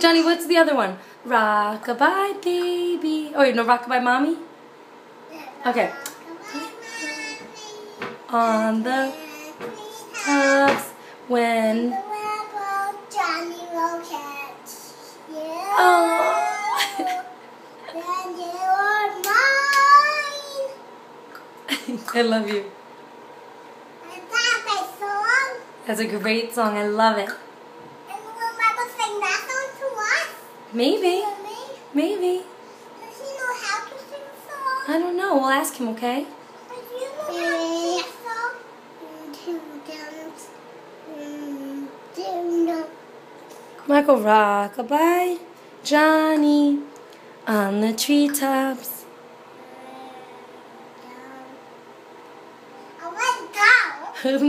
Johnny, what's the other one? Rock-a-bye baby. Oh, no, rock-a-bye mommy? Okay. On the tops when... Johnny will catch you. Oh. Then you are mine. I love you. Is that my song? That's a great song. I love it. And will Mama sing that song to us? Maybe. To me? Maybe. Does he know how to sing songs? I don't know. We'll ask him, okay? Does he know how to sing songs? Michael, rock-a-bye Johnny on the treetops. I want to go.